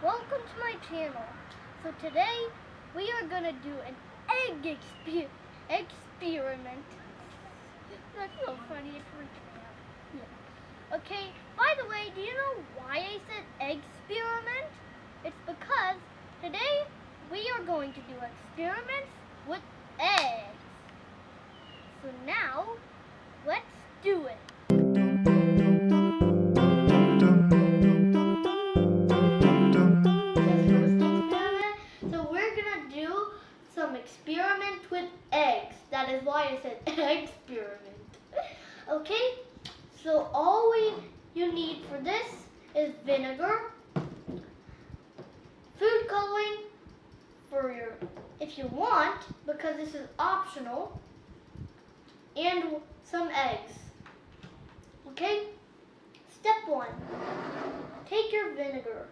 welcome to my channel. So today we are gonna do an egg experiment. That's so funny, it freaked me out. Yeah. Okay, by the way, do you know why I said experiment? It's because today we are going to do experiments with eggs. So now, let's do it. Some experiment with eggs. That is why I said experiment. Okay, so all you need for this is vinegar, food coloring for if you want, because this is optional, and some eggs. Okay, step 1, take your vinegar.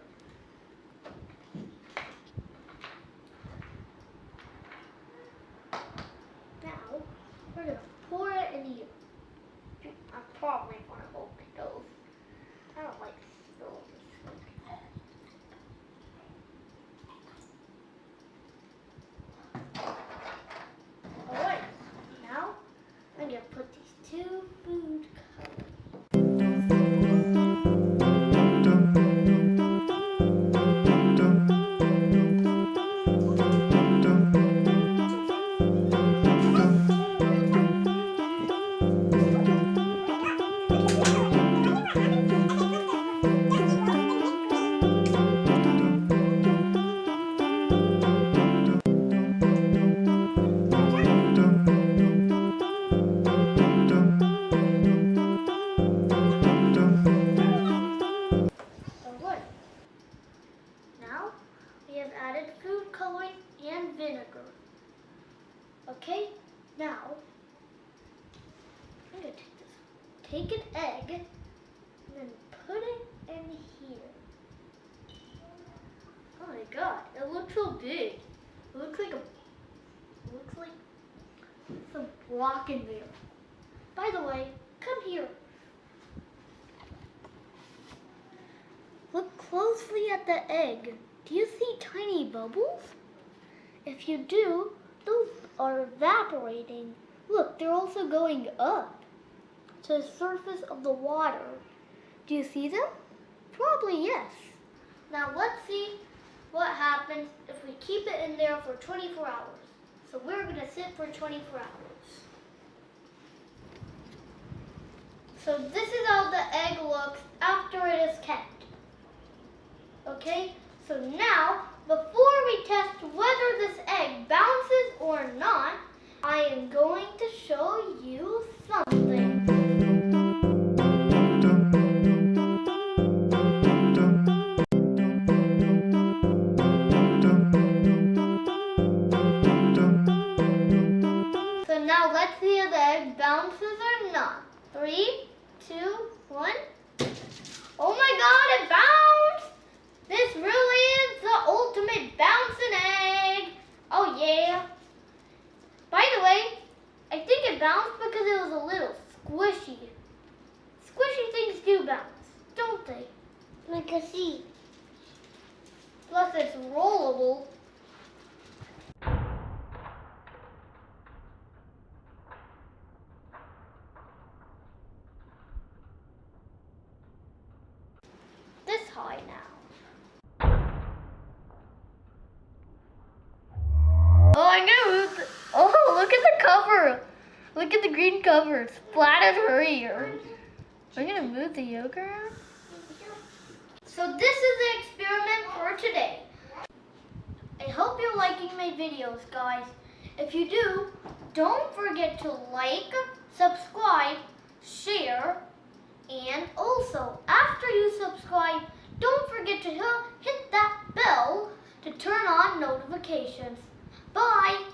We're going to pour it in here. I'm probably going to open those. I don't like those. Alright, now I'm going to put these 2 food colors. Added food coloring and vinegar. Okay, now I'm going to take an egg and then put it in here. Oh my god, it looks so big. It looks like some block in there. By the way, come here. Look closely at the egg. Do you see tiny bubbles? If you do, those are evaporating. Look, they're also going up to the surface of the water. Do you see them? Probably yes. Now let's see what happens if we keep it in there for 24 hours. So we're going to sit for 24 hours. So this is how the egg looks after it is kept. Okay? So now, before we test whether this egg bounces or not, I am going to show you something. So now let's see if the egg bounces or not. 3, 2, 1. Oh my god, it bounced! This really is the ultimate bouncing egg. Oh yeah. By the way, I think it bounced because it was a little squishy. Squishy things do bounce, don't they? Like a seed. Plus it's rollable. This high now. Oh, I'm gonna move oh, look at the cover. Look at the green cover. It splattered her ear. We're gonna move the yolk around. So this is the experiment for today. I hope you're liking my videos, guys. If you do, don't forget to like, subscribe, share, and also, after you subscribe, don't forget to hit that bell to turn on notifications. Bye!